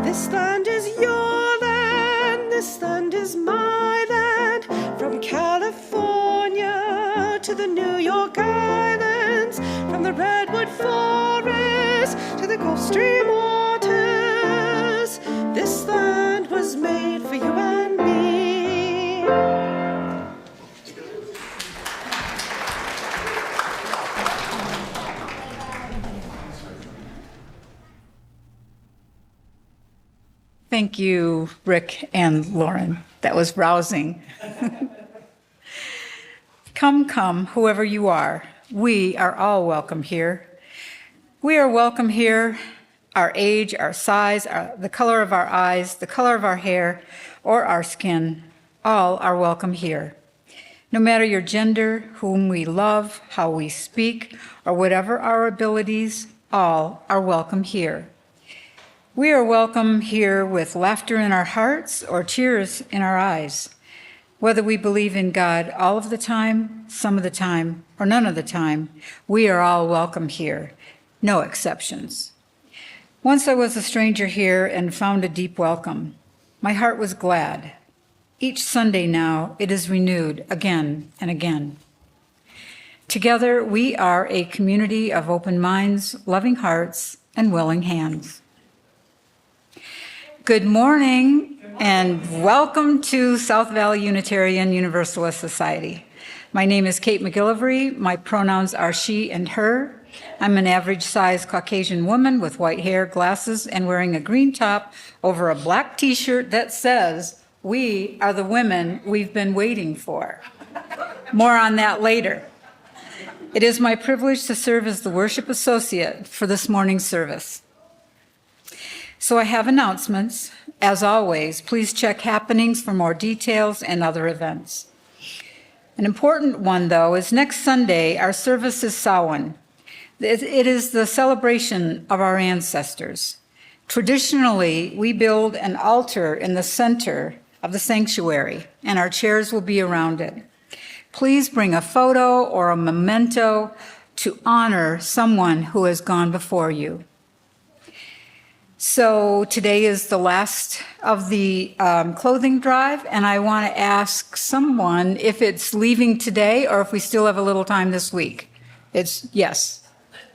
This land is your land, this land is my land, from California to the New York Islands, from the Redwood Forest to the Gulf Stream waters. This land was made for you and me. Thank you, Rick and Lauren. That was rousing. Come, come, whoever you are. We are all welcome here. We are welcome here. Our age, our size, the color of our eyes, the color of our hair, or our skin, all are welcome here. No matter your gender, whom we love, how we speak, or whatever our abilities, all are welcome here. We are welcome here with laughter in our hearts or tears in our eyes. Whether we believe in God all of the time, some of the time, or none of the time, we are all welcome here, no exceptions. Once I was a stranger here and found a deep welcome. My heart was glad. Each Sunday now, it is renewed again and again. Together, we are a community of open minds, loving hearts, and willing hands. Good morning and welcome to South Valley Unitarian Universalist Society. My name is Cate MacGillivray. My pronouns are she and her. I'm an average-sized Caucasian woman with white hair, glasses, and wearing a green top over a black t-shirt that says, "We are the women we've been waiting for." More on that later. It is my privilege to serve as the worship associate for this morning's service. So I have announcements. As always, please check happenings for more details and other events. An important one, though, is next Sunday, our service is Samhain. It is the celebration of our ancestors. Traditionally, we build an altar in the center of the sanctuary, and our chairs will be around it. Please bring a photo or a memento to honor someone who has gone before you. So today is the last of the clothing drive, and I want to ask someone if it's leaving today or if we still have a little time this week. It's yes.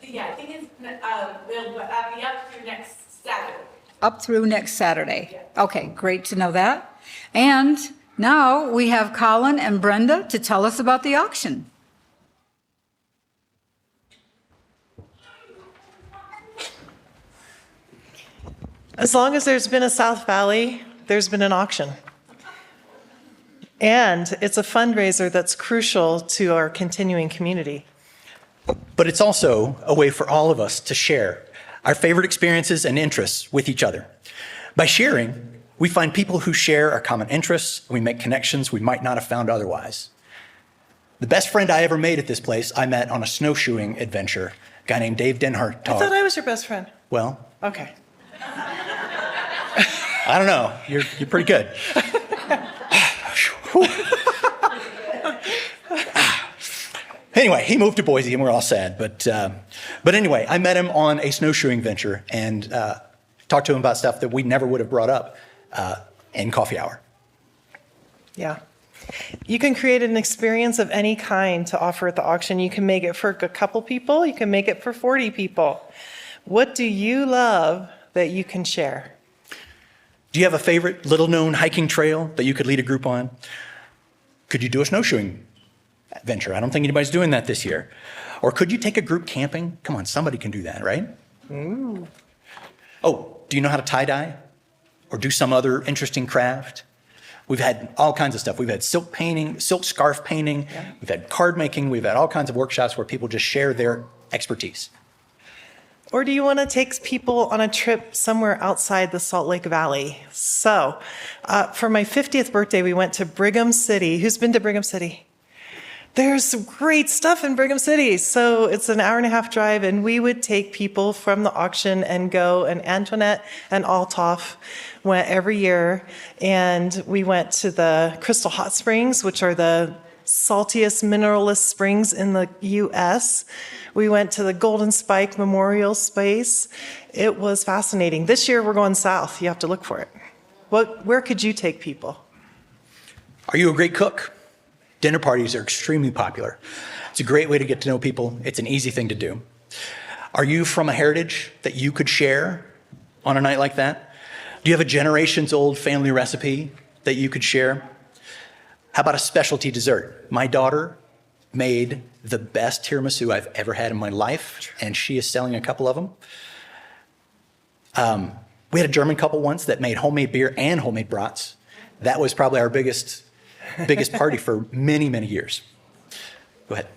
Yeah, I think it's it'll be up through next Saturday. Up through next Saturday. Yeah. Okay, great to know that. And now we have Colin and Brenda to tell us about the auction. As long as there's been a South Valley, there's been an auction. And it's a fundraiser that's crucial to our continuing community. But it's also a way for all of us to share our favorite experiences and interests with each other. By sharing, we find people who share our common interests, and we make connections we might not have found otherwise. The best friend I ever made at this place, I met on a snowshoeing adventure, a guy named Dave Denhart. I thought I was your best friend. Well, Okay. I don't know. You're pretty good. Anyway, he moved to Boise, and we're all sad. But anyway, I met him on a snowshoeing venture and talked to him about stuff that we never would have brought up in coffee hour. Yeah. You can create an experience of any kind to offer at the auction. You can make it for a couple people. You can make it for 40 people. What do you love that you can share? Do you have a favorite little-known hiking trail that you could lead a group on? Could you do a snowshoeing venture? I don't think anybody's doing that this year. Or could you take a group camping? Come on, somebody can do that, right? Ooh. Oh, do you know how to tie-dye? Or do some other interesting craft? We've had all kinds of stuff. We've had silk painting, silk scarf painting. Yeah. We've had card making. We've had all kinds of workshops where people just share their expertise. Or do you want to take people on a trip somewhere outside the Salt Lake Valley? So, for my 50th birthday, we went to Brigham City. Who's been to Brigham City? There's some great stuff in Brigham City. So it's an hour-and-a-half drive, and we would take people from the auction and go, and Antoinette and Althoff went every year, and we went to the Crystal Hot Springs, which are the saltiest mineralist springs in the U.S. We went to the Golden Spike Memorial Space. It was fascinating. This year we're going south. You have to look for it. Where could you take people? Are you a great cook? Dinner parties are extremely popular. It's a great way to get to know people. It's an easy thing to do. Are you from a heritage that you could share on a night like that? Do you have a generations old family recipe that you could share? How about a specialty dessert? My daughter made the best tiramisu I've ever had in my life, and she is selling a couple of them. We had a German couple once that made homemade beer and homemade brats. That was probably our biggest party for many, many years. Go ahead.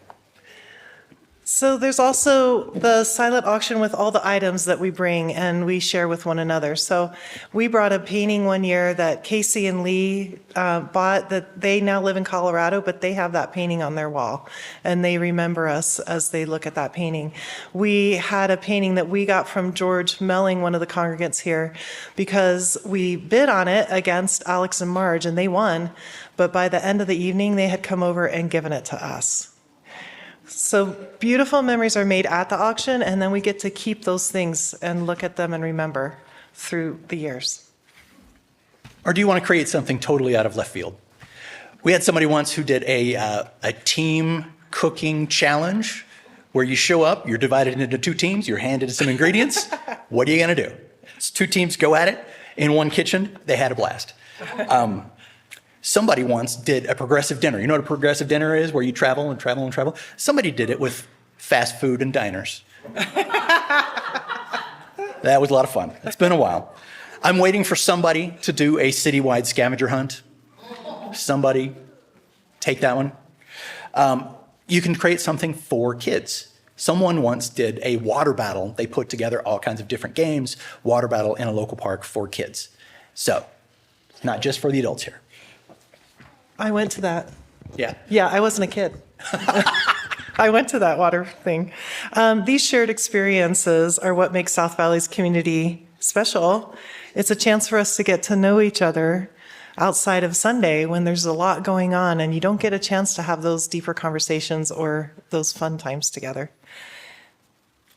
So there's also the silent auction with all the items that we bring and we share with one another. So we brought a painting one year that Casey and Lee bought, that they now live in Colorado, but they have that painting on their wall and they remember us as they look at that painting. We had a painting that we got from George Melling, one of the congregants here, because we bid on it against Alex and Marge and they won, but by the end of the evening they had come over and given it to us. So beautiful memories are made at the auction, and then we get to keep those things and look at them and remember through the years. Or do you want to create something totally out of left field? We had somebody once who did a team cooking challenge where you show up, you're divided into two teams, you're handed some ingredients. What are you going to do? It's two teams go at it in one kitchen. They had a blast. Somebody once did a progressive dinner. You know what a progressive dinner is, where you travel and travel and travel? Somebody did it with fast food and diners. That was a lot of fun. It's been a while. I'm waiting for somebody to do a citywide scavenger hunt. Somebody take that one. You can create something for kids. Someone once did a water battle. They put together all kinds of different games, water battle in a local park for kids. So, not just for the adults here. I went to that. Yeah. Yeah, I wasn't a kid. I went to that water thing. These shared experiences are what makes South Valley's community special. It's a chance for us to get to know each other outside of Sunday when there's a lot going on and you don't get a chance to have those deeper conversations or those fun times together.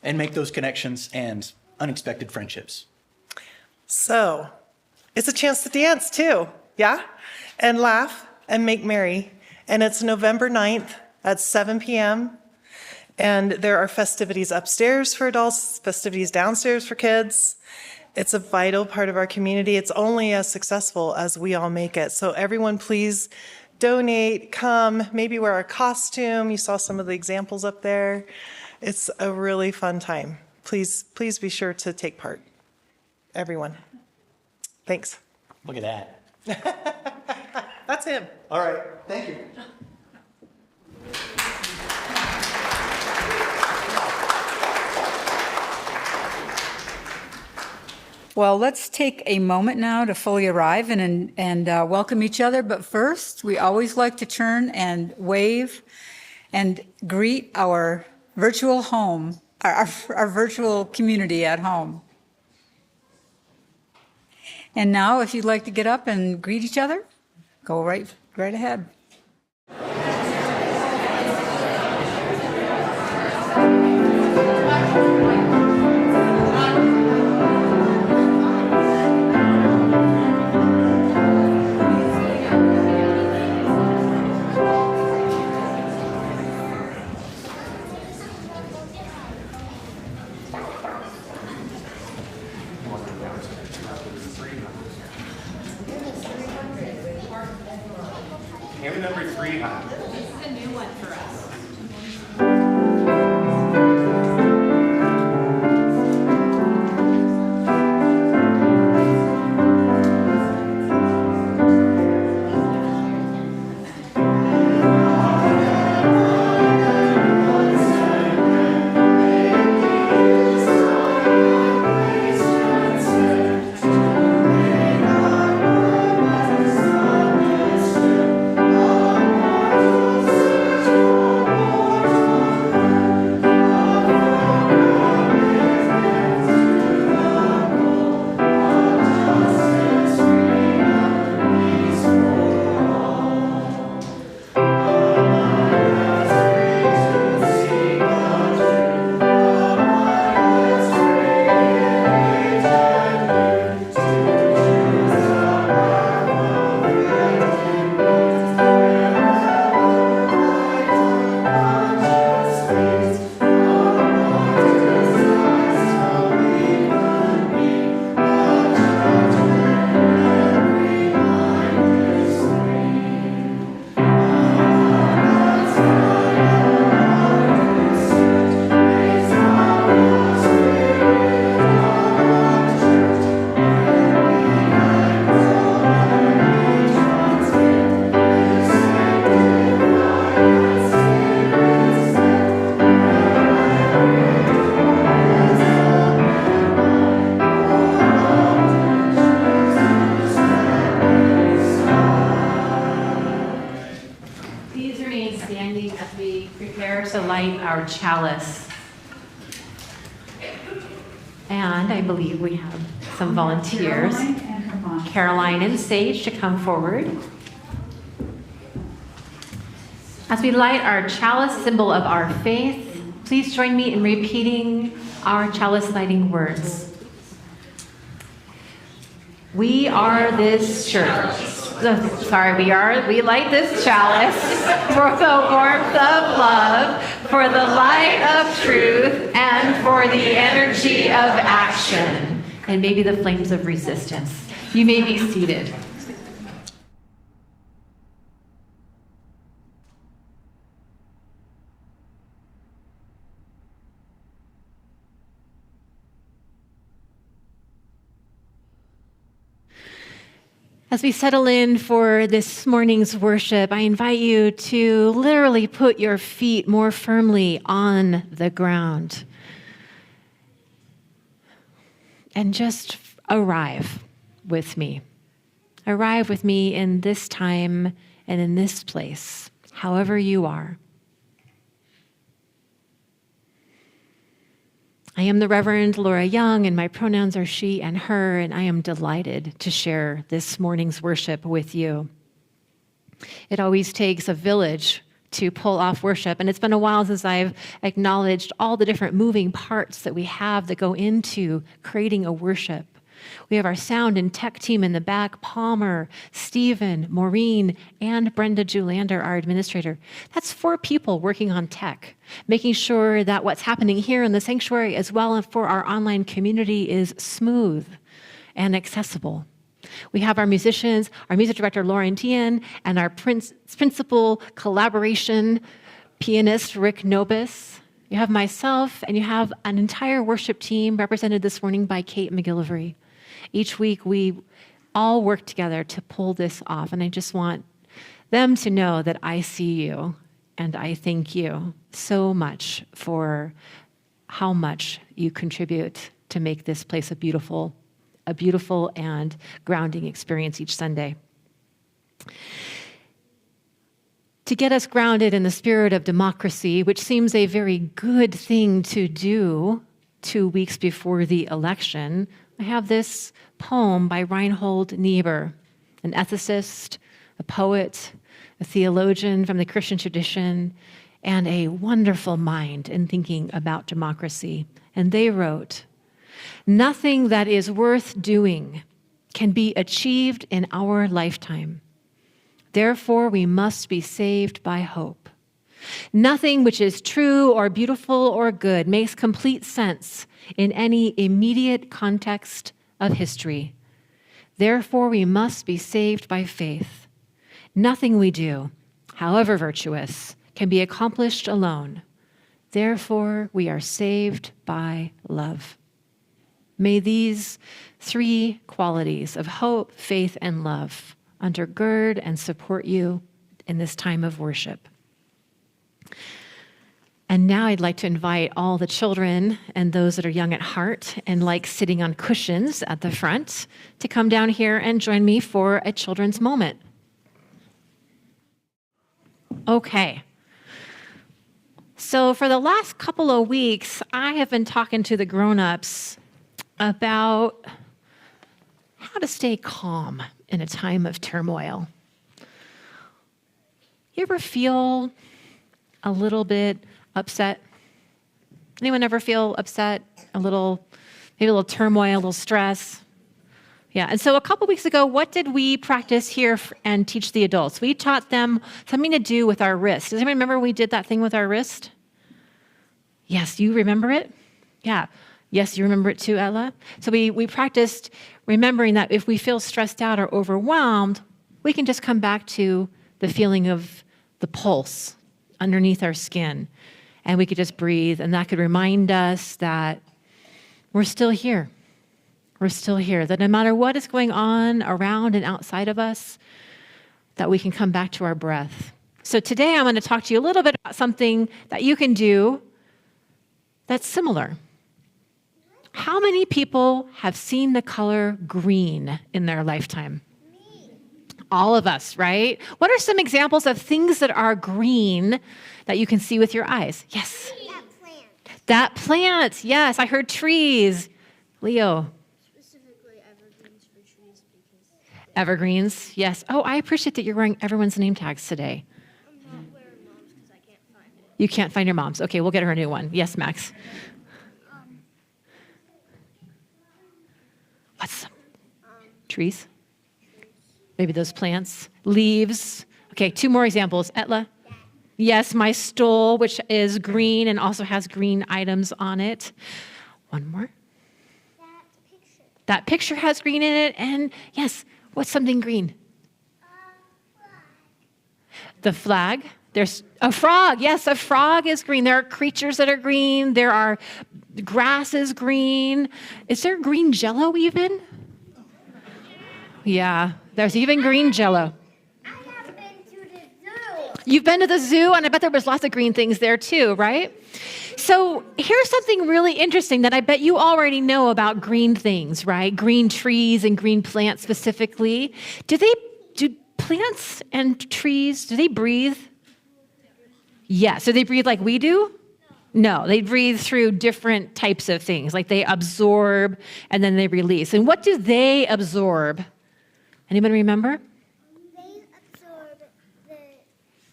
And make those connections and unexpected friendships. So, it's a chance to dance too, yeah? And laugh and make merry. And it's November 9th at 7 p.m. And there are festivities upstairs for adults, festivities downstairs for kids. It's a vital part of our community. It's only as successful as we all make it. So everyone please donate, come, maybe wear a costume. You saw some of the examples up there. It's a really fun time. Please be sure to take part. Everyone. Thanks. Look at that. That's him. All right. Thank you. Well, let's take a moment now to fully arrive and welcome each other. But first, we always like to turn and wave and greet our virtual home, our virtual community at home. And now, if you'd like to get up and greet each other, go right ahead. Hand me number 3, hon. This is a new one for us. Oh light our chalice. And I believe we have some volunteers. Caroline and Sage to come forward. As we light our chalice, symbol of our faith, please join me in repeating our chalice lighting words. We are this church. We light this chalice for the warmth of love, for the light of truth, and for the energy of action, and maybe the flames of resistance. You may be seated. As we settle in for this morning's worship, I invite you to literally put your feet more firmly on the ground and just arrive with me. Arrive with me in this time and in this place, however you are. I am the Reverend Lora Young, and my pronouns are she and her, and I am delighted to share this morning's worship with you. It always takes a village to pull off worship, and it's been a while since I've acknowledged all the different moving parts that we have that go into creating a worship. We have our sound and tech team in the back, Palmer, Stephen, Maureen, and Brenda Julander, our administrator. That's 4 people working on tech, making sure that what's happening here in the sanctuary as well as for our online community is smooth and accessible. We have our musicians, our music director, Lora Tian, and our principal collaboration pianist, Ricklen Nobis. You have myself, and you have an entire worship team represented this morning by Cate MacGillivray. Each week, we all work together to pull this off, and I just want them to know that I see you, and I thank you so much for how much you contribute to make this place a beautiful and grounding experience each Sunday. To get us grounded in the spirit of democracy, which seems a very good thing to do 2 weeks before the election, I have this poem by Reinhold Niebuhr, an ethicist, a poet, a theologian from the Christian tradition, and a wonderful mind in thinking about democracy. And they wrote, "Nothing that is worth doing can be achieved in our lifetime. Therefore, we must be saved by hope. Nothing which is true or beautiful or good makes complete sense in any immediate context of history. Therefore, we must be saved by faith. Nothing we do, however virtuous, can be accomplished alone. Therefore, we are saved by love." May these 3 qualities of hope, faith, and love undergird and support you in this time of worship. And now I'd like to invite all the children and those that are young at heart and like sitting on cushions at the front to come down here and join me for a children's moment. Okay. So for the last couple of weeks, I have been talking to the grown-ups about how to stay calm in a time of turmoil. You ever feel a little bit upset? Anyone ever feel upset? Maybe a little turmoil, a little stress? Yeah, and so a couple weeks ago, what did we practice here and teach the adults? We taught them something to do with our wrist. Does anyone remember we did that thing with our wrist? Yes, you remember it? Yeah. Yes, you remember it too, Ella? So we practiced remembering that if we feel stressed out or overwhelmed, we can just come back to the feeling of the pulse underneath our skin. And we could just breathe, and that could remind us that we're still here. We're still here, that no matter what is going on around and outside of us, that we can come back to our breath. So today I'm going to talk to you a little bit about something that you can do that's similar. How many people have seen the color green in their lifetime? All of us, right? What are some examples of things that are green that you can see with your eyes? Yes. That plant. Yes, I heard trees. Leo. Specifically evergreens for trees because Evergreens. Yes. Oh, I appreciate that you're wearing everyone's name tags today. I'm not wearing mom's because I can't find it. You can't find your mom's. Okay, we'll get her a new one. Yes, Max. What's some? Trees? Maybe those plants. Leaves. Okay, 2 more examples. Etla? Yes, my stole, which is green and also has green items on it. One more. That picture has green in it. And yes, what's something green? The flag. There's a frog. Yes, a frog is green. There are creatures that are green. There are grass is green. Is there green jello even? Yeah, there's even green jello. I have been to the zoo. You've been to the zoo, and I bet there was lots of green things there too, right? So here's something really interesting that I bet you already know about green things, right? Green trees and green plants specifically. Do plants and trees, do they breathe? Yeah, so they breathe like we do? No, they breathe through different types of things, like they absorb and then they release. And what do they absorb? Anybody remember? They absorb the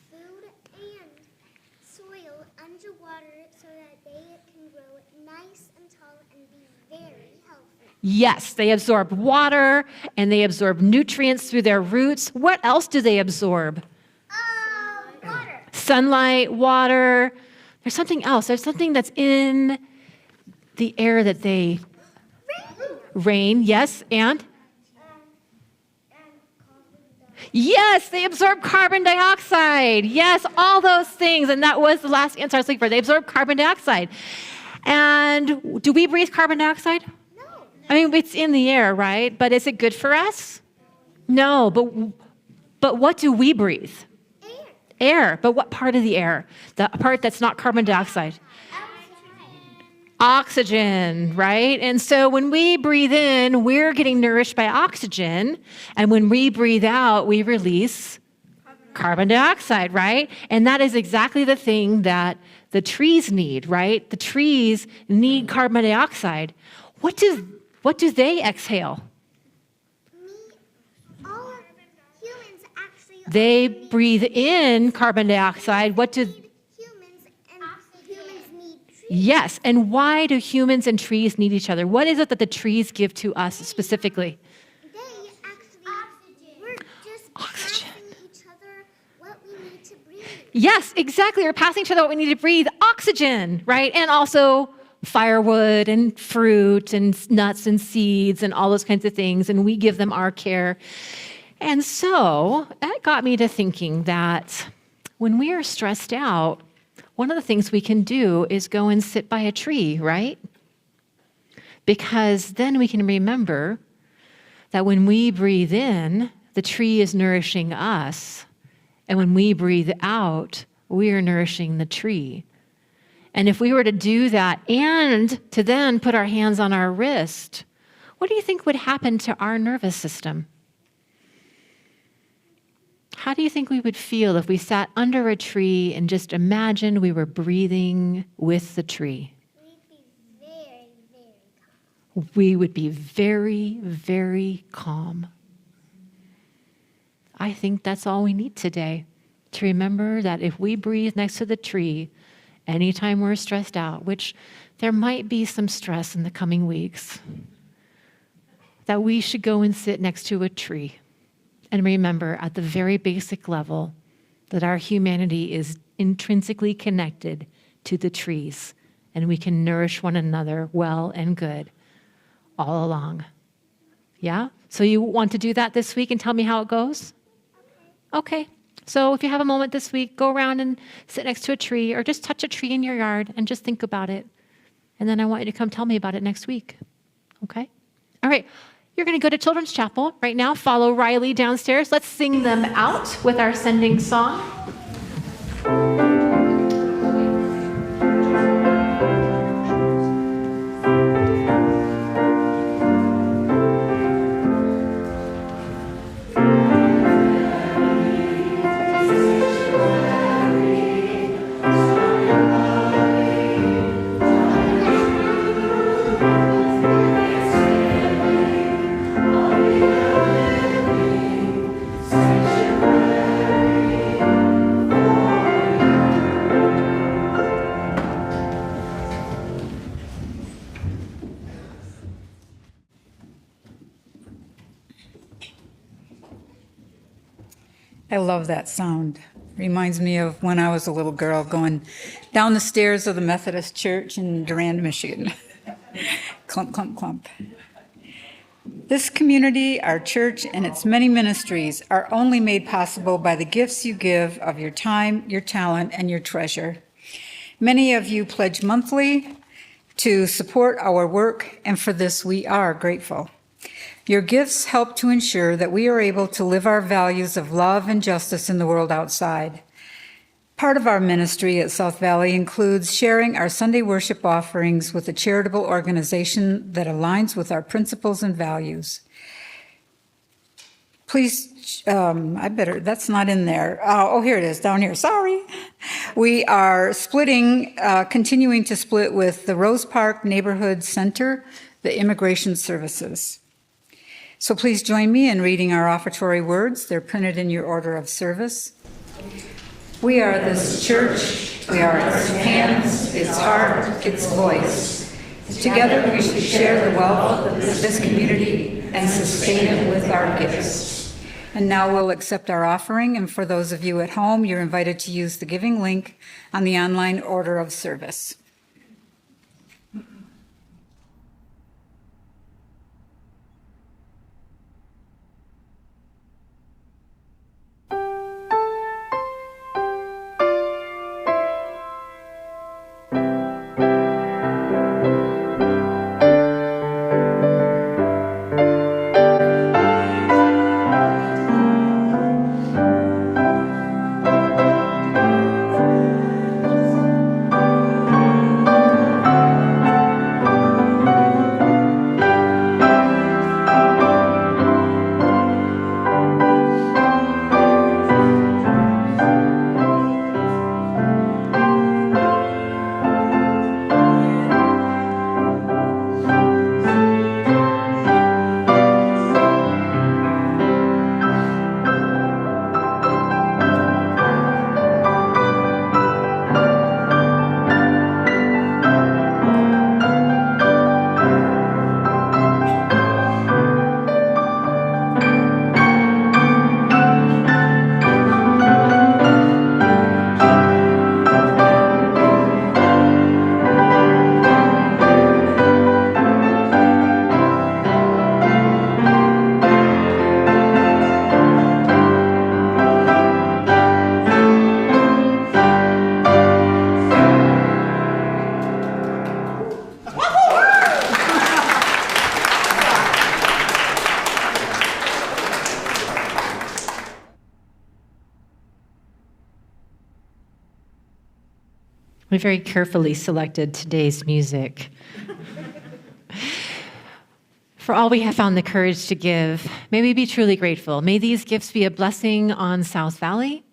food and soil underwater so that they can grow nice and tall and be very healthy. Yes, they absorb water and they absorb nutrients through their roots. What else do they absorb? Water. Sunlight, water. There's something else. There's something that's in the air that they... Rain, yes, and? Yes, they absorb carbon dioxide. Yes, all those things. And that was the last answer I was looking for. They absorb carbon dioxide. And do we breathe carbon dioxide? No. I mean, it's in the air, right? But is it good for us? No, but what do we breathe? Air. But what part of the air? The part that's not carbon dioxide. Oxygen, right? And so when we breathe in, we're getting nourished by oxygen. And when we breathe out, we release carbon dioxide, right? And that is exactly the thing that the trees need, right? The trees need carbon dioxide. What do they exhale? All humans actually They breathe in carbon dioxide. What do... humans and humans need trees. Yes, and why do humans and trees need each other? What is it that the trees give to us specifically? They actually we're just Oxygen. passing each other what we need to breathe. Yes, exactly. We're passing each other what we need to breathe, oxygen, right? And also firewood and fruit and nuts and seeds and all those kinds of things, and we give them our care. And so that got me to thinking that when we are stressed out, one of the things we can do is go and sit by a tree, right? Because then we can remember that when we breathe in, the tree is nourishing us. And when we breathe out, we are nourishing the tree. And if we were to do that and to then put our hands on our wrist, what do you think would happen to our nervous system? How do you think we would feel if we sat under a tree and just imagined we were breathing with the tree? We'd be very, very calm. We would be very, very calm. I think that's all we need today, to remember that if we breathe next to the tree, anytime we're stressed out, which there might be some stress in the coming weeks, that we should go and sit next to a tree and remember at the very basic level that our humanity is intrinsically connected to the trees and we can nourish one another well and good all along. Yeah? So you want to do that this week and tell me how it goes? Okay. So if you have a moment this week, go around and sit next to a tree or just touch a tree in your yard and just think about it. And then I want you to come tell me about it next week. Okay? All right. You're going to go to Children's Chapel right now. Follow Riley downstairs. Let's sing them out with our sending song. I love that sound. Reminds me of when I was a little girl going down the stairs of the Methodist Church in Durand, Michigan. Clump, clump, clump. This community, our church, and its many ministries are only made possible by the gifts you give of your time, your talent, and your treasure. Many of you pledge monthly to support our work, and for this we are grateful. Your gifts help to ensure that we are able to live our values of love and justice in the world outside. Part of our ministry at South Valley includes sharing our Sunday worship offerings with a charitable organization that aligns with our principles and values. Please, that's not in there. Oh, here it is, down here, sorry. We are continuing to split with the Rose Park Neighborhood Center, the Immigration Services. So please join me in reading our offertory words. They're printed in your order of service. We are this church, we are its hands, its heart, its voice. Together we should share the wealth of this community and sustain it with our gifts. And now we'll accept our offering, and for those of you at home, you're invited to use the giving link on the online order of service. We very carefully selected today's music. For all we have found the courage to give, may we be truly grateful. May these gifts be a blessing on South Valley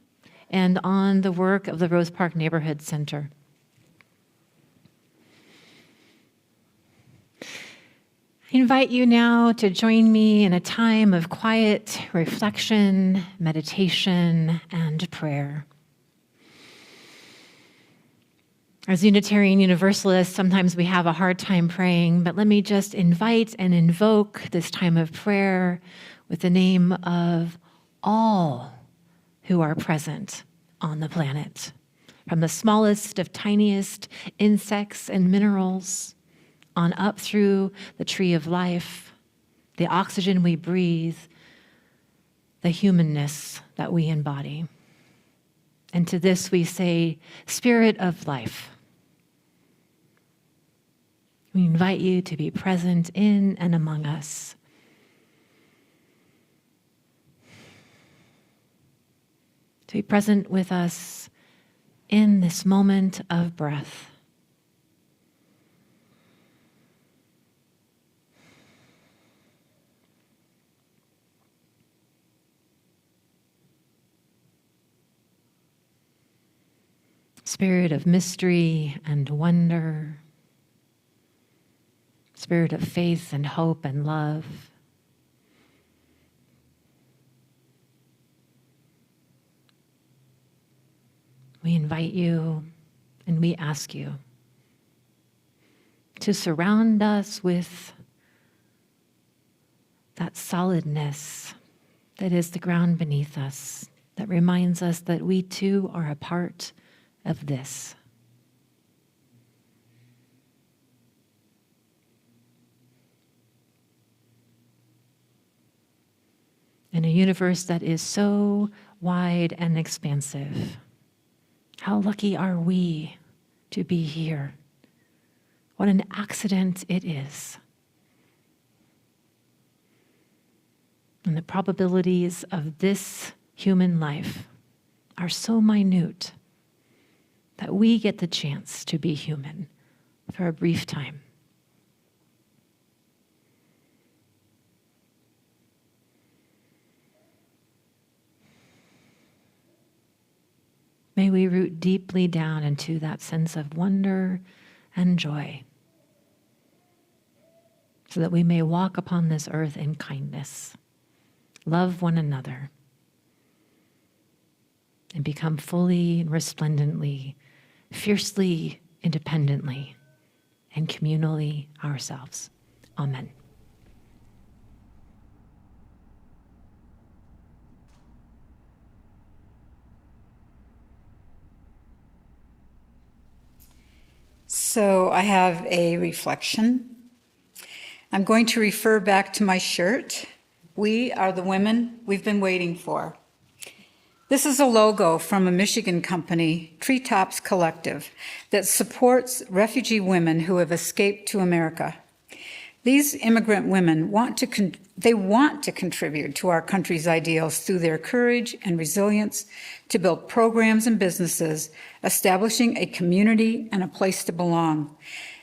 and on the work of the Rose Park Neighborhood Center. I invite you now to join me in a time of quiet reflection, meditation, and prayer. As Unitarian Universalists, sometimes we have a hard time praying, but let me just invite and invoke this time of prayer with the name of all who are present on the planet, from the smallest of tiniest insects and minerals on up through the tree of life, the oxygen we breathe, the humanness that we embody. And to this we say, Spirit of life, we invite you to be present in and among us. To be present with us in this moment of breath. Spirit of mystery and wonder. Spirit of faith and hope and love. We invite you and we ask you to surround us with that solidness that is the ground beneath us, that reminds us that we too are a part of this. In a universe that is so wide and expansive, how lucky are we to be here? What an accident it is. And the probabilities of this human life are so minute that we get the chance to be human for a brief time. May we root deeply down into that sense of wonder and joy, so that we may walk upon this earth in kindness, love one another, and become fully and resplendently, fiercely, independently, and communally ourselves. Amen. So I have a reflection. I'm going to refer back to my shirt. We are the women we've been waiting for. This is a logo from a Michigan company, Treetops Collective, that supports refugee women who have escaped to America. These immigrant women want to contribute to our country's ideals through their courage and resilience to build programs and businesses, establishing a community and a place to belong.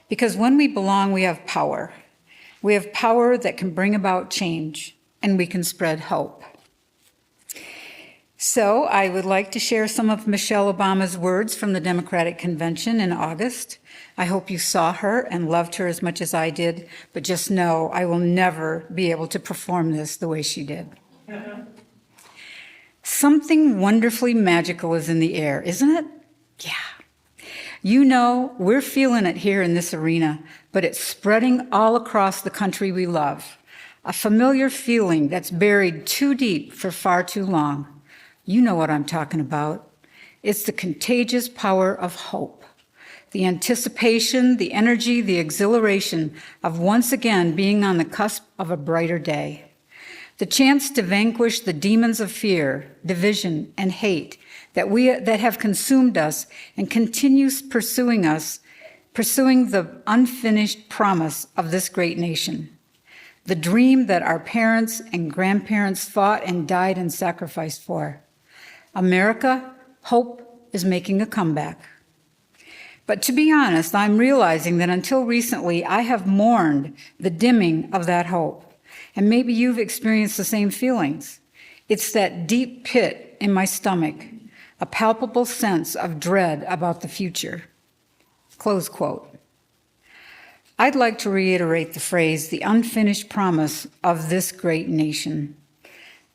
Because when we belong, we have power. We have power that can bring about change, and we can spread hope. So I would like to share some of Michelle Obama's words from the Democratic Convention in August. I hope you saw her and loved her as much as I did, but just know I will never be able to perform this the way she did. Something wonderfully magical is in the air, isn't it? Yeah. You know, we're feeling it here in this arena, but it's spreading all across the country we love. A familiar feeling that's buried too deep for far too long. You know what I'm talking about. It's the contagious power of hope. The anticipation, the energy, the exhilaration of once again being on the cusp of a brighter day. The chance to vanquish the demons of fear, division, and hate that have consumed us and continues pursuing us, pursuing the unfinished promise of this great nation. The dream that our parents and grandparents fought and died and sacrificed for. America, hope is making a comeback. But to be honest, I'm realizing that until recently, I have mourned the dimming of that hope. And maybe you've experienced the same feelings. It's that deep pit in my stomach, a palpable sense of dread about the future. Close quote. I'd like to reiterate the phrase, the unfinished promise of this great nation.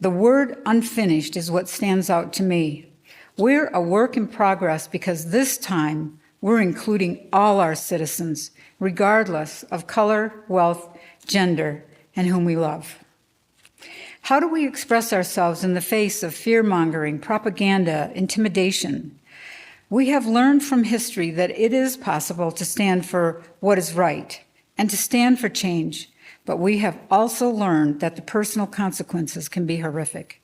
The word unfinished is what stands out to me. We're a work in progress because this time we're including all our citizens, regardless of color, wealth, gender, and whom we love. How do we express ourselves in the face of fear-mongering, propaganda, intimidation? We have learned from history that it is possible to stand for what is right and to stand for change, but we have also learned that the personal consequences can be horrific.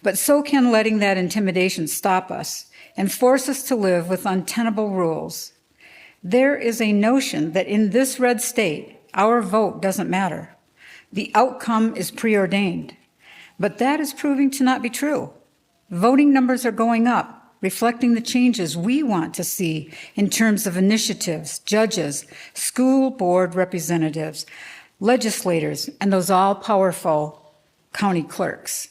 But so can letting that intimidation stop us and force us to live with untenable rules. There is a notion that in this red state, our vote doesn't matter. The outcome is preordained. But that is proving to not be true. Voting numbers are going up, reflecting the changes we want to see in terms of initiatives, judges, school board representatives, legislators, and those all-powerful county clerks.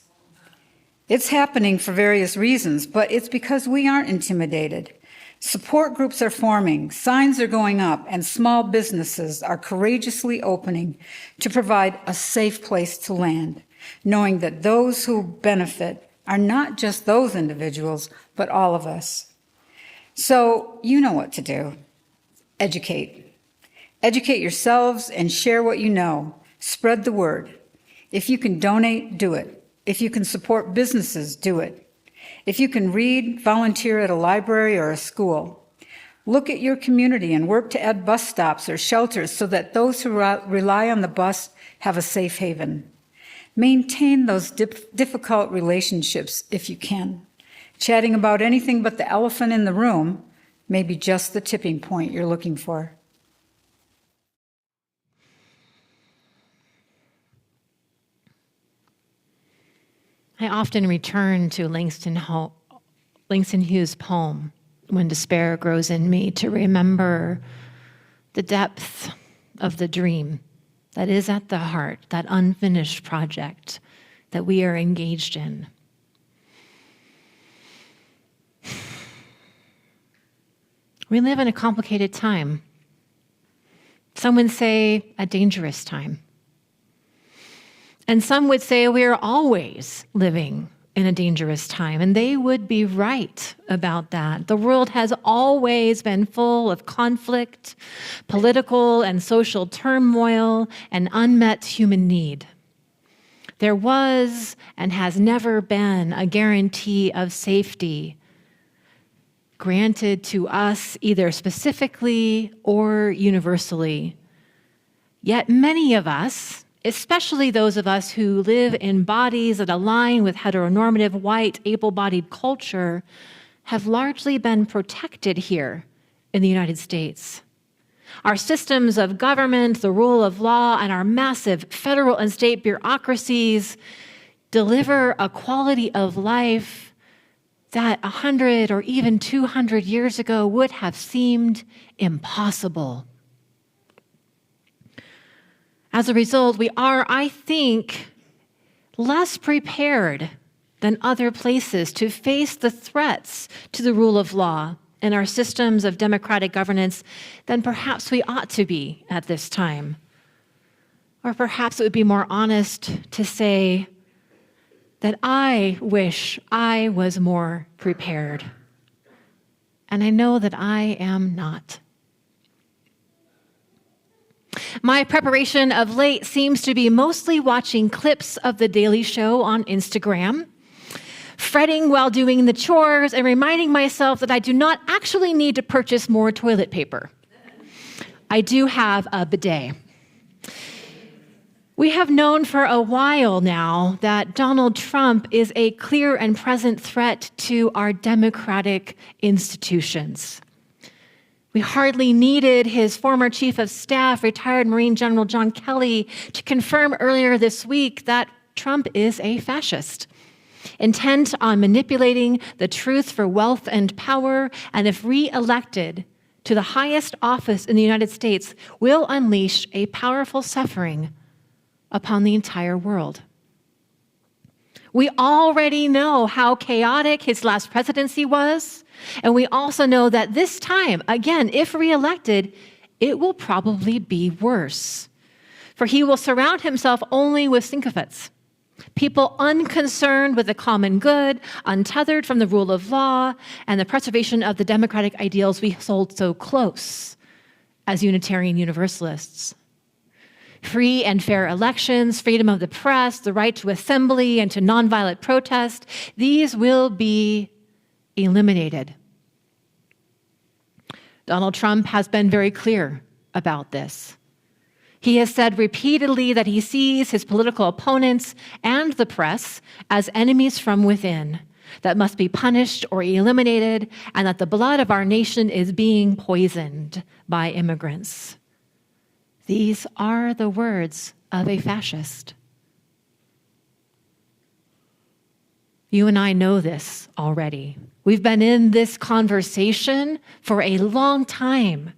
It's happening for various reasons, but it's because we aren't intimidated. Support groups are forming, signs are going up, and small businesses are courageously opening to provide a safe place to land, knowing that those who benefit are not just those individuals, but all of us. So you know what to do. Educate. Educate yourselves and share what you know. Spread the word. If you can donate, do it. If you can support businesses, do it. If you can read, volunteer at a library or a school. Look at your community and work to add bus stops or shelters so that those who rely on the bus have a safe haven. Maintain those difficult relationships if you can. Chatting about anything but the elephant in the room may be just the tipping point you're looking for. I often return to Langston Hughes' poem, When Despair Grows in Me, to remember the depth of the dream that is at the heart, that unfinished project that we are engaged in. We live in a complicated time. Some would say a dangerous time. And some would say we are always living in a dangerous time, and they would be right about that. The world has always been full of conflict, political and social turmoil, and unmet human need. There was and has never been a guarantee of safety granted to us either specifically or universally. Yet many of us, especially those of us who live in bodies that align with heteronormative, white, able-bodied culture, have largely been protected here in the United States. Our systems of government, the rule of law, and our massive federal and state bureaucracies deliver a quality of life that 100 or even 200 years ago would have seemed impossible. As a result, we are, I think, less prepared than other places to face the threats to the rule of law and our systems of democratic governance than perhaps we ought to be at this time. Or perhaps it would be more honest to say that I wish I was more prepared. And I know that I am not. My preparation of late seems to be mostly watching clips of The Daily Show on Instagram, fretting while doing the chores, and reminding myself that I do not actually need to purchase more toilet paper. I do have a bidet. We have known for a while now that Donald Trump is a clear and present threat to our democratic institutions. We hardly needed his former chief of staff, retired Marine General John Kelly, to confirm earlier this week that Trump is a fascist, intent on manipulating the truth for wealth and power, and if re-elected to the highest office in the United States, will unleash a powerful suffering upon the entire world. We already know how chaotic his last presidency was, and we also know that this time, again, if reelected, it will probably be worse. For he will surround himself only with sycophants, people unconcerned with the common good, untethered from the rule of law and the preservation of the democratic ideals we hold so close as Unitarian Universalists. Free and fair elections, freedom of the press, the right to assembly and to nonviolent protest, these will be eliminated. Donald Trump has been very clear about this. He has said repeatedly that he sees his political opponents and the press as enemies from within that must be punished or eliminated, and that the blood of our nation is being poisoned by immigrants. These are the words of a fascist. You and I know this already. We've been in this conversation for a long time.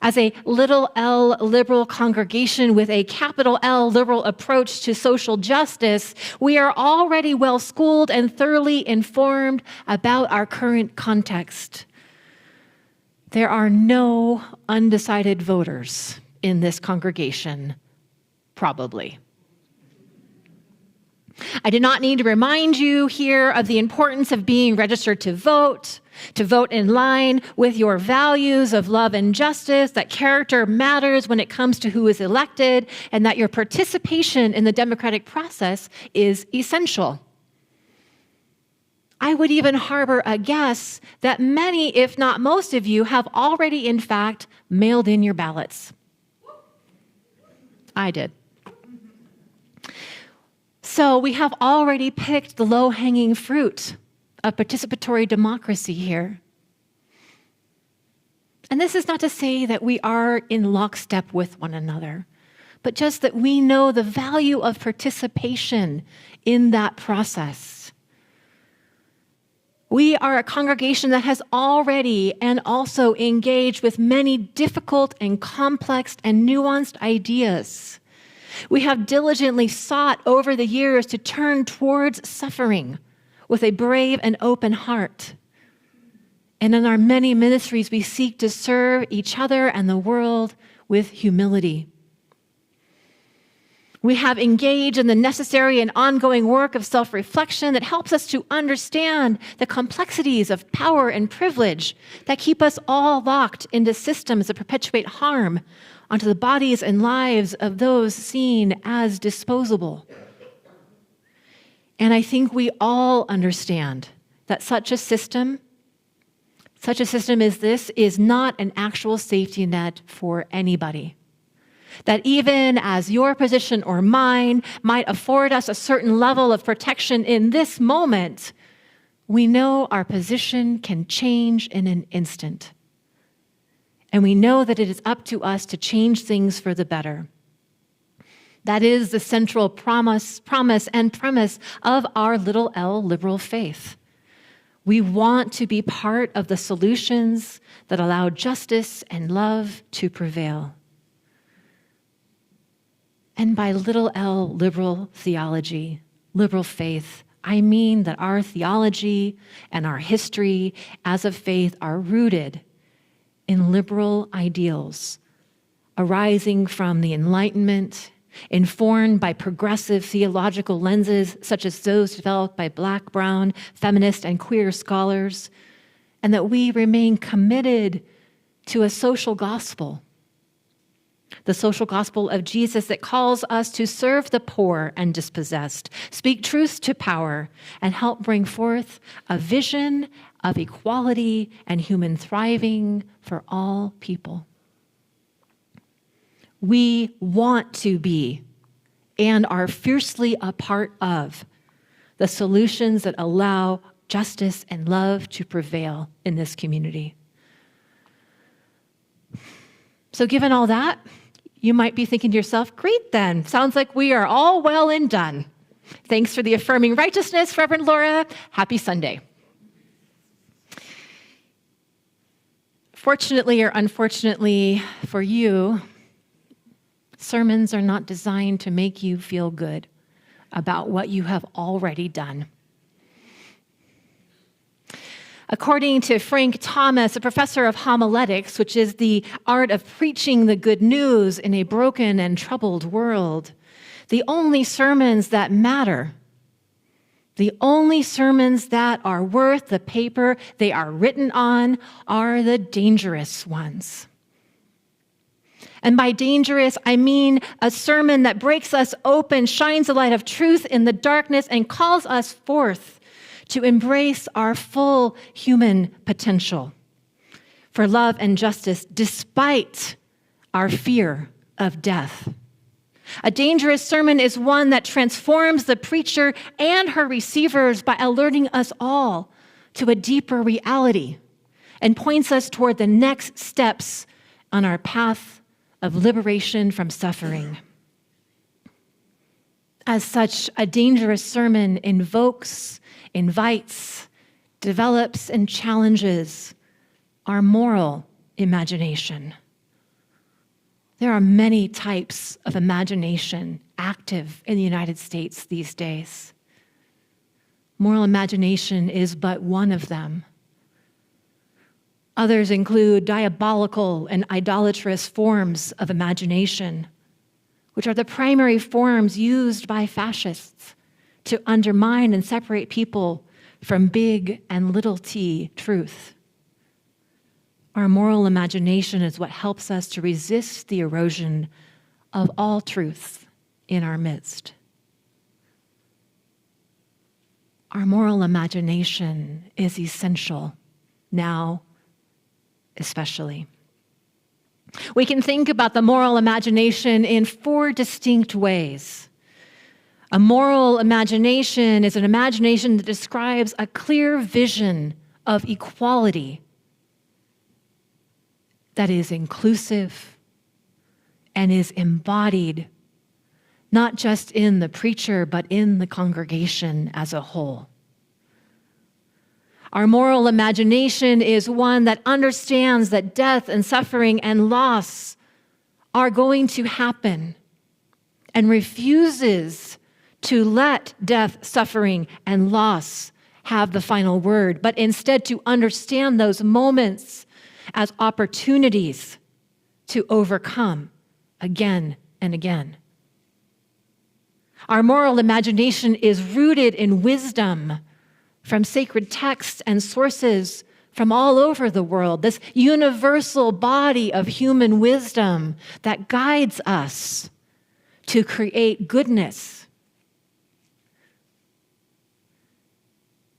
As a little L liberal congregation with a capital L liberal approach to social justice, we are already well schooled and thoroughly informed about our current context. There are no undecided voters in this congregation, probably. I do not need to remind you here of the importance of being registered to vote in line with your values of love and justice, that character matters when it comes to who is elected, and that your participation in the democratic process is essential. I would even harbor a guess that many, if not most of you, have already, in fact, mailed in your ballots. I did. So we have already picked the low-hanging fruit of participatory democracy here. And this is not to say that we are in lockstep with one another, but just that we know the value of participation in that process. We are a congregation that has already and also engaged with many difficult and complex and nuanced ideas. We have diligently sought over the years to turn towards suffering with a brave and open heart. And in our many ministries, we seek to serve each other and the world with humility. We have engaged in the necessary and ongoing work of self-reflection that helps us to understand the complexities of power and privilege that keep us all locked into systems that perpetuate harm onto the bodies and lives of those seen as disposable. And I think we all understand that such a system as this is not an actual safety net for anybody. That even as your position or mine might afford us a certain level of protection in this moment, we know our position can change in an instant. And we know that it is up to us to change things for the better. That is the central promise and premise of our little L liberal faith. We want to be part of the solutions that allow justice and love to prevail. And by little L liberal theology, liberal faith, I mean that our theology and our history as a faith are rooted in liberal ideals arising from the Enlightenment, informed by progressive theological lenses such as those developed by Black, brown, feminist, and queer scholars, and that we remain committed to a social gospel, the social gospel of Jesus that calls us to serve the poor and dispossessed, speak truth to power, and help bring forth a vision of equality and human thriving for all people. We want to be and are fiercely a part of the solutions that allow justice and love to prevail in this community. So given all that, you might be thinking to yourself, great then, sounds like we are all well and done. Thanks for the affirming righteousness, Reverend Lora. Happy Sunday. Fortunately or unfortunately for you, sermons are not designed to make you feel good about what you have already done. According to Frank Thomas, a professor of homiletics, which is the art of preaching the good news in a broken and troubled world, the only sermons that matter, the only sermons that are worth the paper they are written on, are the dangerous ones. And by dangerous, I mean a sermon that breaks us open, shines the light of truth in the darkness, and calls us forth to embrace our full human potential for love and justice despite our fear of death. A dangerous sermon is one that transforms the preacher and her receivers by alerting us all to a deeper reality and points us toward the next steps on our path of liberation from suffering. As such, a dangerous sermon invokes, invites, develops, and challenges our moral imagination. There are many types of imagination active in the United States these days. Moral imagination is but one of them. Others include diabolical and idolatrous forms of imagination, which are the primary forms used by fascists to undermine and separate people from big and little t truth. Our moral imagination is what helps us to resist the erosion of all truth in our midst. our moral imagination is essential, now especially. We can think about the moral imagination in 4 distinct ways. A moral imagination is an imagination that describes a clear vision of equality that is inclusive and is embodied not just in the preacher, but in the congregation as a whole. Our moral imagination is one that understands that death and suffering and loss are going to happen and refuses to let death, suffering, and loss have the final word, but instead to understand those moments as opportunities to overcome again and again. Our moral imagination is rooted in wisdom from sacred texts and sources from all over the world, this universal body of human wisdom that guides us to create goodness.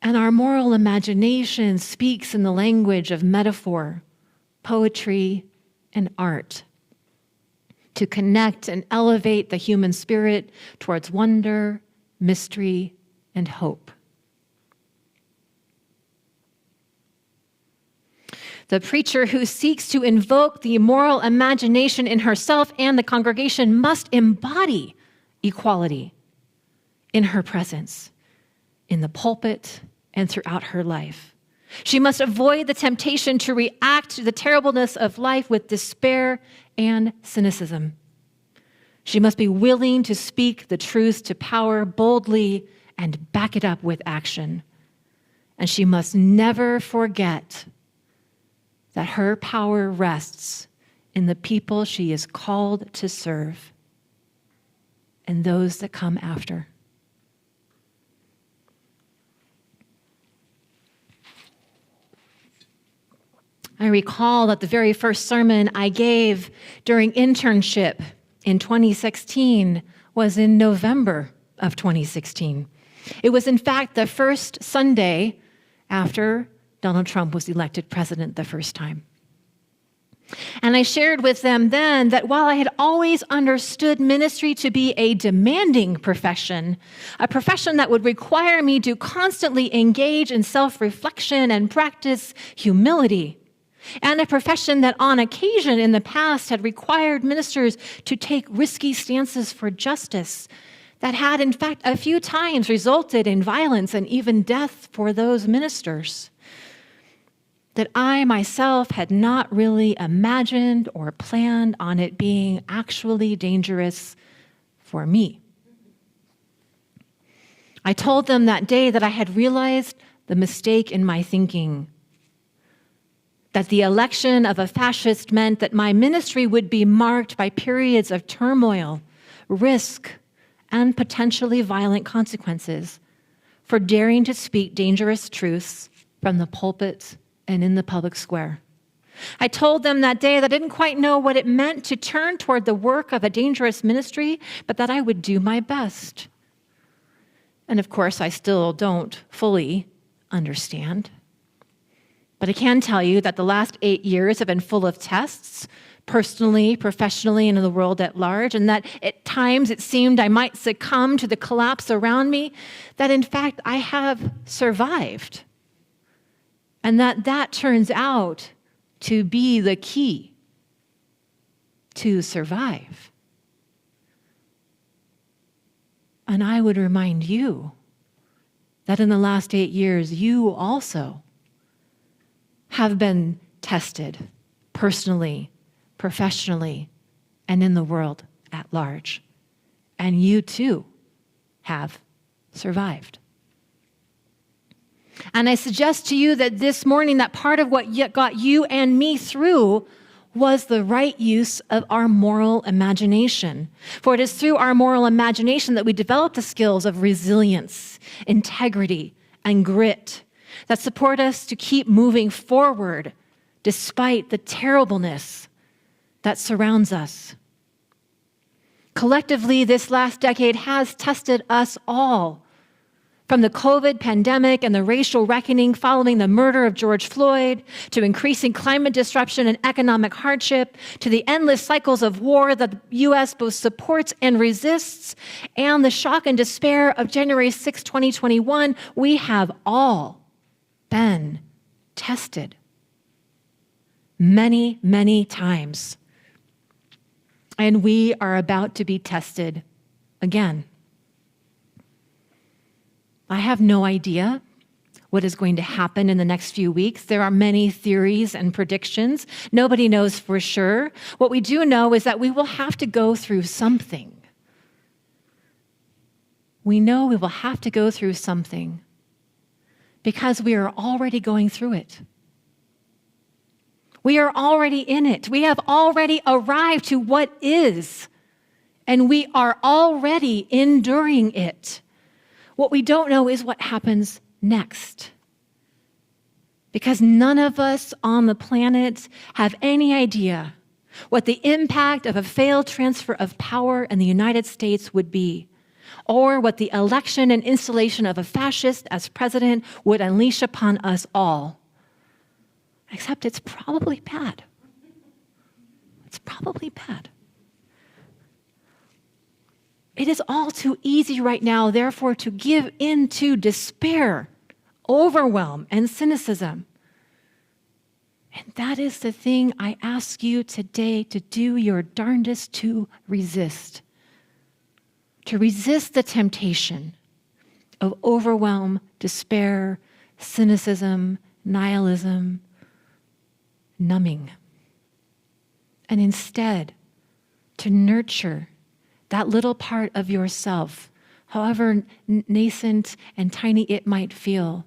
And our moral imagination speaks in the language of metaphor, poetry, and art to connect and elevate the human spirit towards wonder, mystery, and hope. The preacher who seeks to invoke the moral imagination in herself and the congregation must embody equality in her presence, in the pulpit, and throughout her life. She must avoid the temptation to react to the terribleness of life with despair and cynicism. She must be willing to speak the truth to power boldly and back it up with action. And she must never forget that her power rests in the people she is called to serve and those that come after. I recall that the very first sermon I gave during internship in 2016 was in November of 2016. It was, in fact, the first Sunday after Donald Trump was elected president the first time. And I shared with them then that while I had always understood ministry to be a demanding profession, a profession that would require me to constantly engage in self-reflection and practice humility, and a profession that on occasion in the past had required ministers to take risky stances for justice, that had in fact a few times resulted in violence and even death for those ministers, that I myself had not really imagined or planned on it being actually dangerous for me. I told them that day that I had realized the mistake in my thinking, that the election of a fascist meant that my ministry would be marked by periods of turmoil, risk, and potentially violent consequences for daring to speak dangerous truths from the pulpit and in the public square. I told them that day that I didn't quite know what it meant to turn toward the work of a dangerous ministry, but that I would do my best. And of course, I still don't fully understand. But I can tell you that the last 8 years have been full of tests, personally, professionally, and in the world at large, and that at times it seemed I might succumb to the collapse around me, that in fact I have survived. And that turns out to be the key to survive. And I would remind you that in the last 8 years, you also have been tested personally, professionally, and in the world at large. And you too have survived. And I suggest to you that this morning that part of what got you and me through was the right use of our moral imagination. For it is through our moral imagination that we develop the skills of resilience, integrity, and grit that support us to keep moving forward despite the terribleness that surrounds us. Collectively, this last decade has tested us all From the COVID pandemic and the racial reckoning following the murder of George Floyd, to increasing climate disruption and economic hardship, to the endless cycles of war that the U.S. both supports and resists, and the shock and despair of January 6, 2021, we have all been tested many, many times. And we are about to be tested again. I have no idea what is going to happen in the next few weeks. There are many theories and predictions. Nobody knows for sure. What we do know is that we will have to go through something. We know we will have to go through something because we are already going through it. We are already in it. We have already arrived to what is, and we are already enduring it. What we don't know is what happens next. Because none of us on the planet have any idea what the impact of a failed transfer of power in the United States would be, or what the election and installation of a fascist as president would unleash upon us all. Except it's probably bad. It's probably bad. It is all too easy right now, therefore, to give in to despair, overwhelm, and cynicism. And that is the thing I ask you today to do your darndest to resist. To resist the temptation of overwhelm, despair, cynicism, nihilism, numbing. And instead, to nurture that little part of yourself, however nascent and tiny it might feel,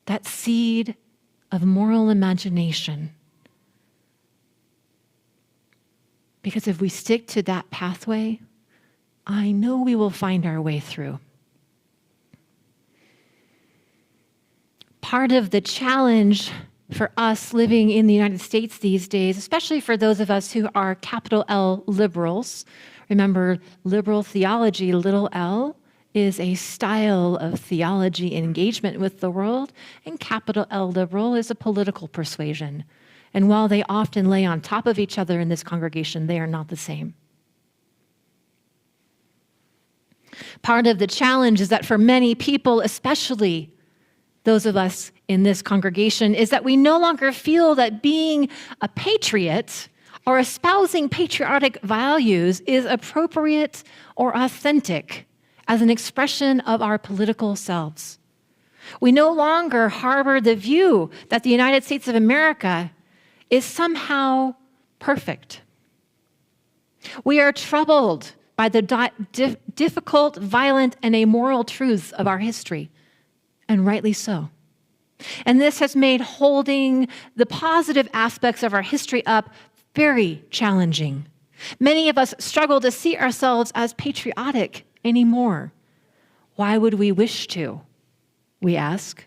that seed of moral imagination. Because if we stick to that pathway, I know we will find our way through. Part of the challenge for us living in the United States these days, especially for those of us who are capital L liberals, remember, liberal theology, little l, is a style of theology engagement with the world, and capital L liberal is a political persuasion. And while they often lay on top of each other in this congregation, they are not the same. Part of the challenge is that for many people, especially those of us in this congregation, is that we no longer feel that being a patriot or espousing patriotic values is appropriate or authentic as an expression of our political selves. We no longer harbor the view that the United States of America is somehow perfect. We are troubled by the difficult, violent, and amoral truths of our history, and rightly so. And this has made holding the positive aspects of our history up very challenging. Many of us struggle to see ourselves as patriotic anymore. Why would we wish to? We ask.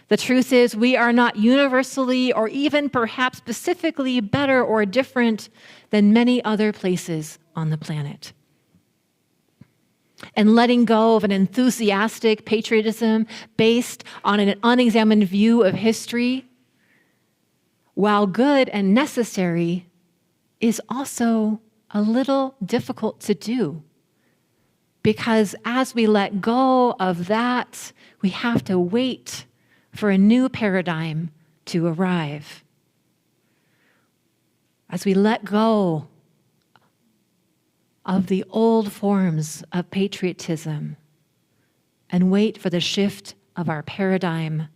The truth is, we are not universally or even perhaps specifically better or different than many other places on the planet. And letting go of an enthusiastic patriotism based on an unexamined view of history, while good and necessary, is also a little difficult to do. Because as we let go of that, we have to wait for a new paradigm to arrive. As we let go of the old forms of patriotism and wait for the shift of our paradigm,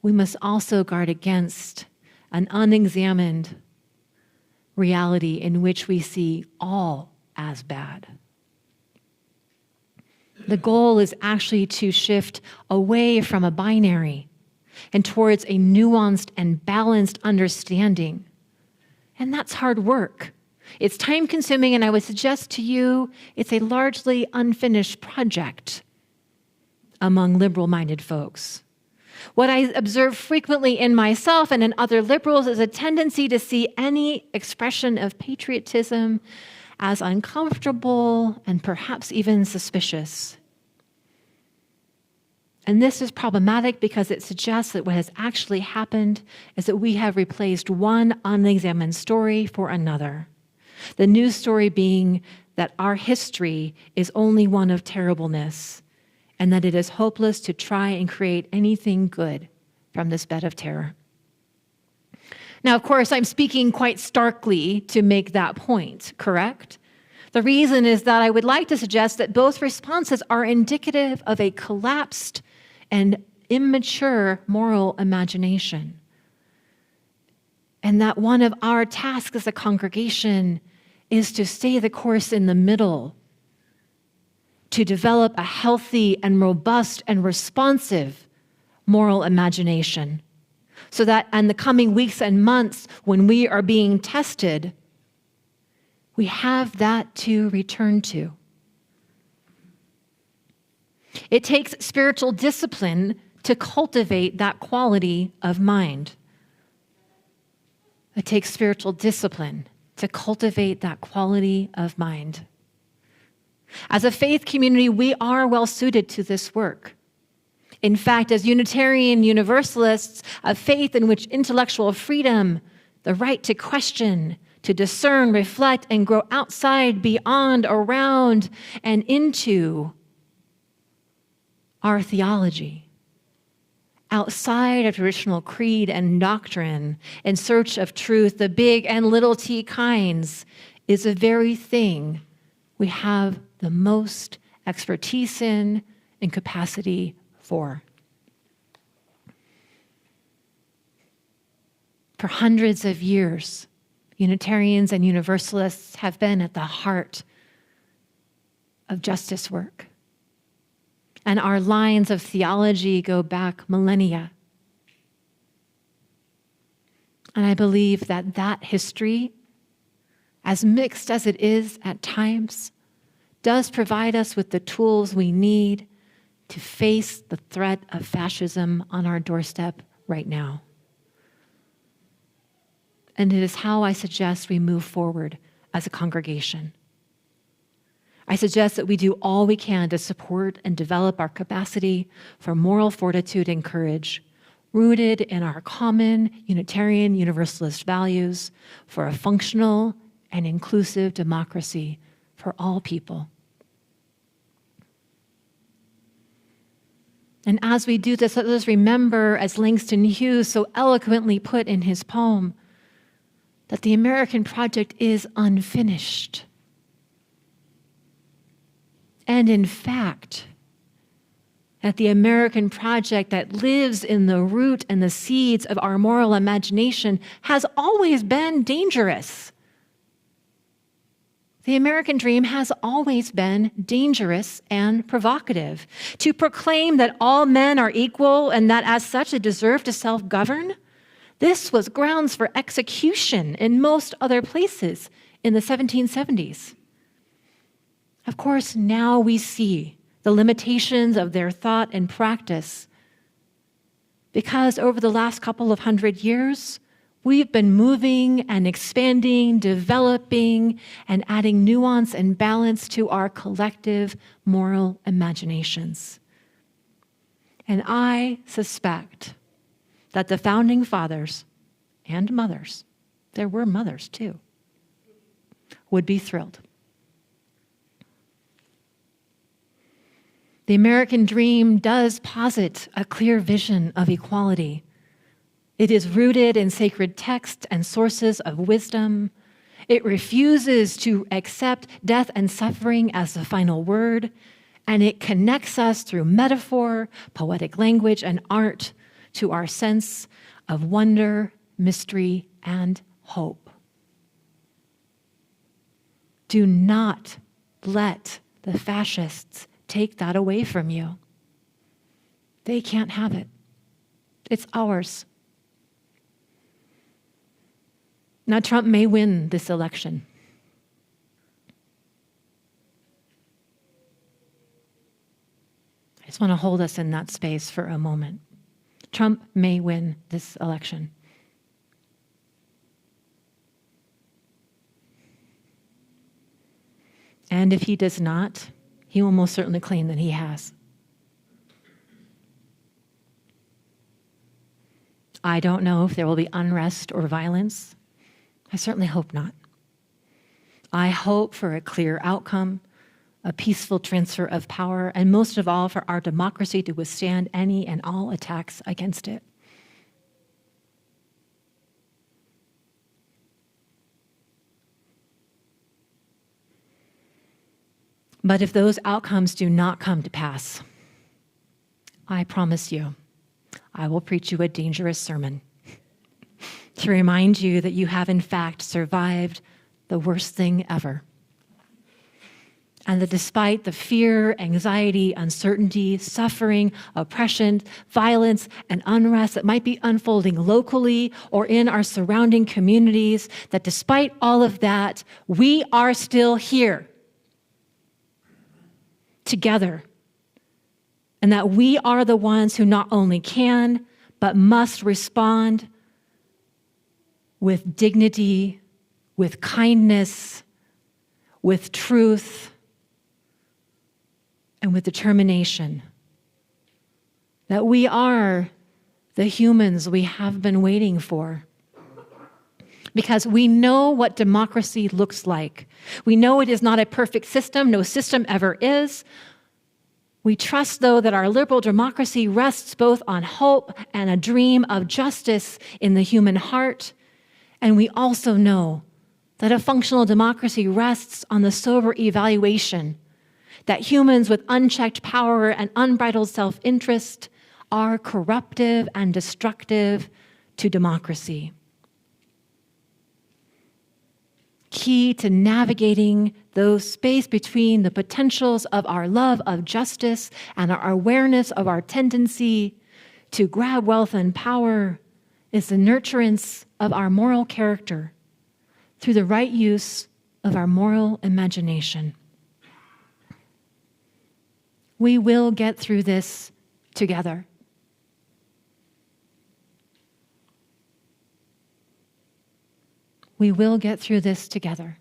we must also guard against an unexamined reality in which we see all as bad. The goal is actually to shift away from a binary and towards a nuanced and balanced understanding. And that's hard work. It's time-consuming, and I would suggest to you it's a largely unfinished project among liberal-minded folks. What I observe frequently in myself and in other liberals is a tendency to see any expression of patriotism as uncomfortable and perhaps even suspicious. And this is problematic because it suggests that what has actually happened is that we have replaced one unexamined story for another. The news story being that our history is only one of terribleness and that it is hopeless to try and create anything good from this bed of terror. Now, of course, I'm speaking quite starkly to make that point, correct? The reason is that I would like to suggest that both responses are indicative of a collapsed and immature moral imagination. And that one of our tasks as a congregation is to stay the course in the middle, to develop a healthy and robust and responsive moral imagination, so that in the coming weeks and months when we are being tested, we have that to return to. It takes spiritual discipline to cultivate that quality of mind. It takes spiritual discipline to cultivate that quality of mind. As a faith community, we are well suited to this work. In fact, as Unitarian Universalists, a faith in which intellectual freedom, the right to question, to discern, reflect, and grow outside, beyond, around, and into our theology, outside of traditional creed and doctrine, in search of truth, the big and little t kinds, is the very thing we have the most expertise in and capacity for. For hundreds of years, Unitarians and Universalists have been at the heart of justice work. And our lines of theology go back millennia. And I believe that that history, as mixed as it is at times, does provide us with the tools we need to face the threat of fascism on our doorstep right now. And it is how I suggest we move forward as a congregation. I suggest that we do all we can to support and develop our capacity for moral fortitude and courage, rooted in our common Unitarian Universalist values for a functional and inclusive democracy for all people. And as we do this, let us remember, as Langston Hughes so eloquently put in his poem, that the American project is unfinished. And in fact, that the American project that lives in the root and the seeds of our moral imagination has always been dangerous. The American dream has always been dangerous and provocative. To proclaim that all men are equal and that as such they deserve to self-govern, this was grounds for execution in most other places in the 1770s. Of course, now we see the limitations of their thought and practice, because over the last couple of 100 years, we've been moving and expanding, developing, and adding nuance and balance to our collective moral imaginations. And I suspect that the founding fathers and mothers, there were mothers too, would be thrilled. The American dream does posit a clear vision of equality. It is rooted in sacred texts and sources of wisdom. It refuses to accept death and suffering as the final word, and it connects us through metaphor, poetic language, and art to our sense of wonder, mystery, and hope. Do not let the fascists take that away from you. They can't have it. It's ours. Now, Trump may win this election. I just want to hold us in that space for a moment. Trump may win this election. And if he does not, he will most certainly claim that he has. I don't know if there will be unrest or violence. I certainly hope not. I hope for a clear outcome, a peaceful transfer of power, and most of all, for our democracy to withstand any and all attacks against it. But if those outcomes do not come to pass, I promise you, I will preach you a dangerous sermon to remind you that you have in fact survived the worst thing ever. And that despite the fear, anxiety, uncertainty, suffering, oppression, violence, and unrest that might be unfolding locally or in our surrounding communities, that despite all of that, we are still here together. And that we are the ones who not only can, but must respond with dignity, with kindness, with truth, and with determination. That we are the humans we have been waiting for. Because we know what democracy looks like. We know it is not a perfect system. No system ever is. We trust, though, that our liberal democracy rests both on hope and a dream of justice in the human heart. And we also know that a functional democracy rests on the sober evaluation that humans with unchecked power and unbridled self-interest are corruptive and destructive to democracy. Key to navigating those space between the potentials of our love of justice and our awareness of our tendency to grab wealth and power is the nurturance of our moral character through the right use of our moral imagination. We will get through this together. We will get through this together.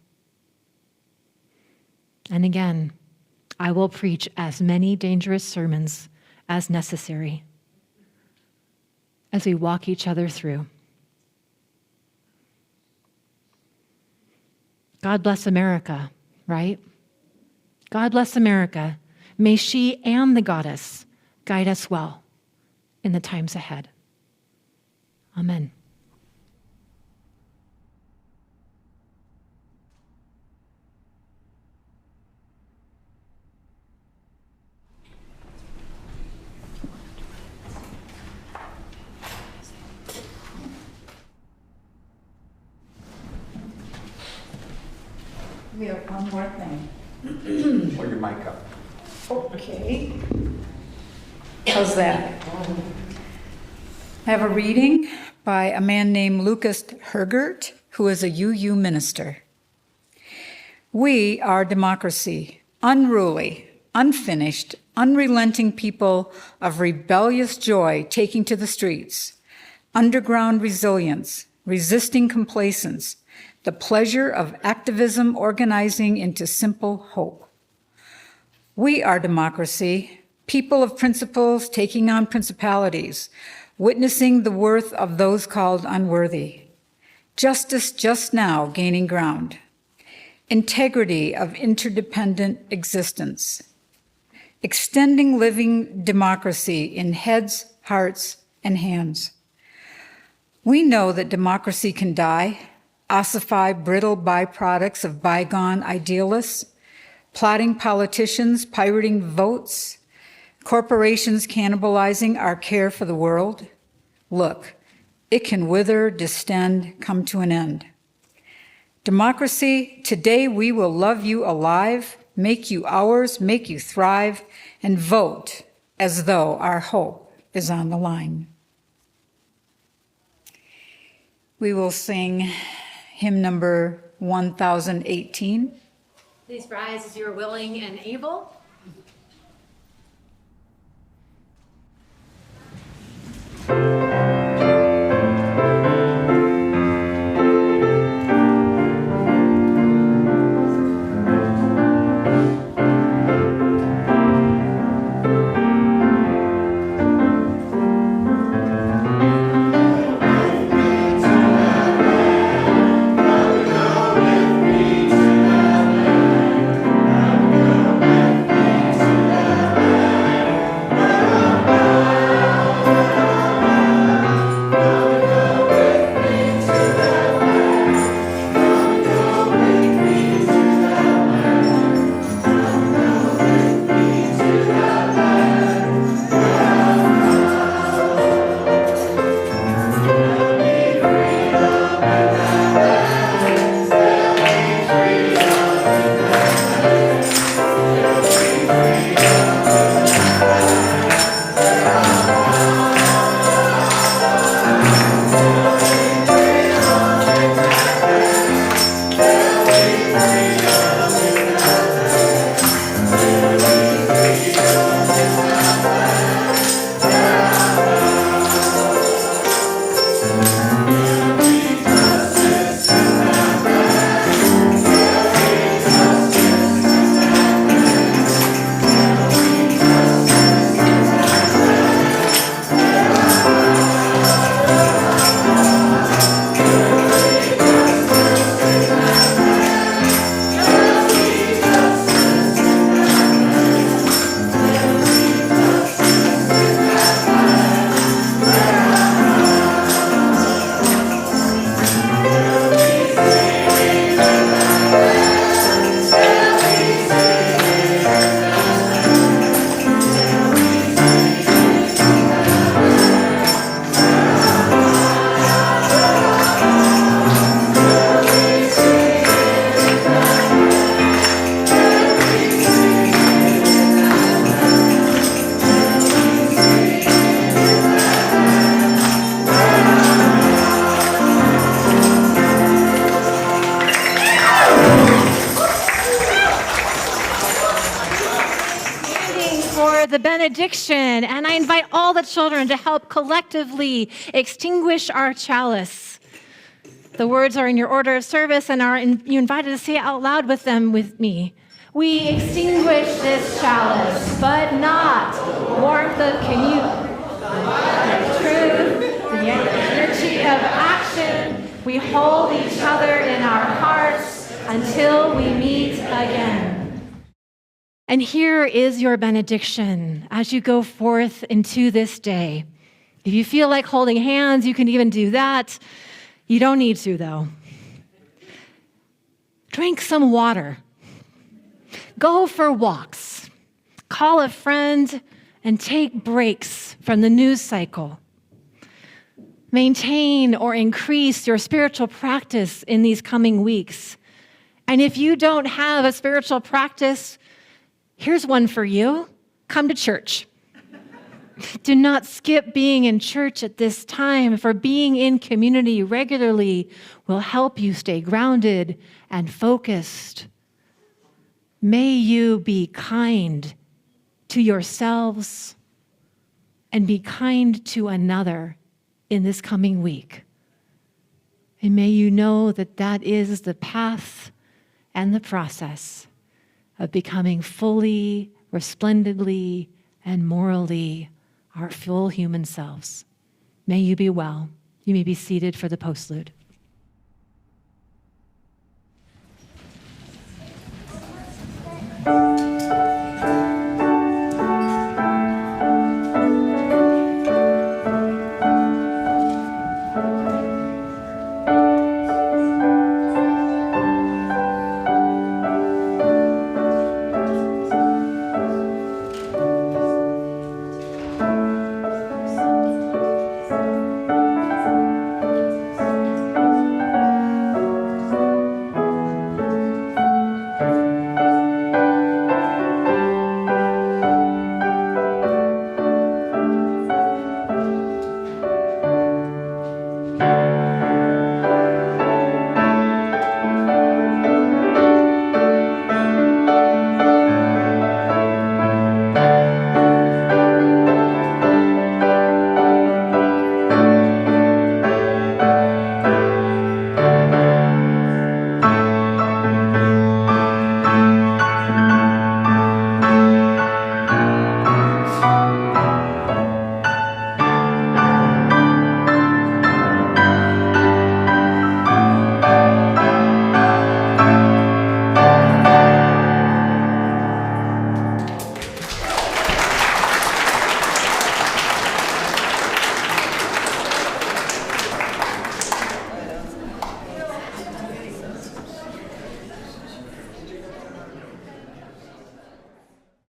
And again, I will preach as many dangerous sermons as necessary as we walk each other through. God bless America, right? God bless America. May she and the goddess guide us well in the times ahead. Amen. We have one more thing. Hold your mic up. Okay. How's that? I have a reading by a man named Lucas Hergert, who is a UU minister. We are democracy, unruly, unfinished, unrelenting people of rebellious joy taking to the streets, underground resilience, resisting complacence, the pleasure of activism organizing into simple hope. We are democracy, people of principles taking on principalities, witnessing the worth of those called unworthy. Justice just now gaining ground. Integrity of interdependent existence. Extending living democracy in heads, hearts, and hands. We know that democracy can die, ossify brittle byproducts of bygone idealists, plotting politicians pirating votes, corporations cannibalizing our care for the world. Look, it can wither, distend, come to an end. Democracy, today we will love you alive, make you ours, make you thrive, and vote as though our hope is on the line. We will sing hymn number 1018. Please rise as you are willing and able. benediction, and I invite all the children to help collectively extinguish our chalice. The words are in your order of service, and you're invited to say it out loud with them with me. We extinguish this chalice, but not warmth of communion, truth, the energy of action. We hold each other in our hearts until we meet again. And here is your benediction as you go forth into this day. If you feel like holding hands, you can even do that. You don't need to, though. Drink some water. Go for walks. Call a friend and take breaks from the news cycle. Maintain or increase your spiritual practice in these coming weeks. And if you don't have a spiritual practice, here's one for you. Come to church. Do not skip being in church at this time, for being in community regularly will help you stay grounded and focused. May you be kind to yourselves and be kind to another in this coming week. And may you know that that is the path and the process of becoming fully, resplendently, and morally our full human selves. May you be well. You may be seated for the postlude.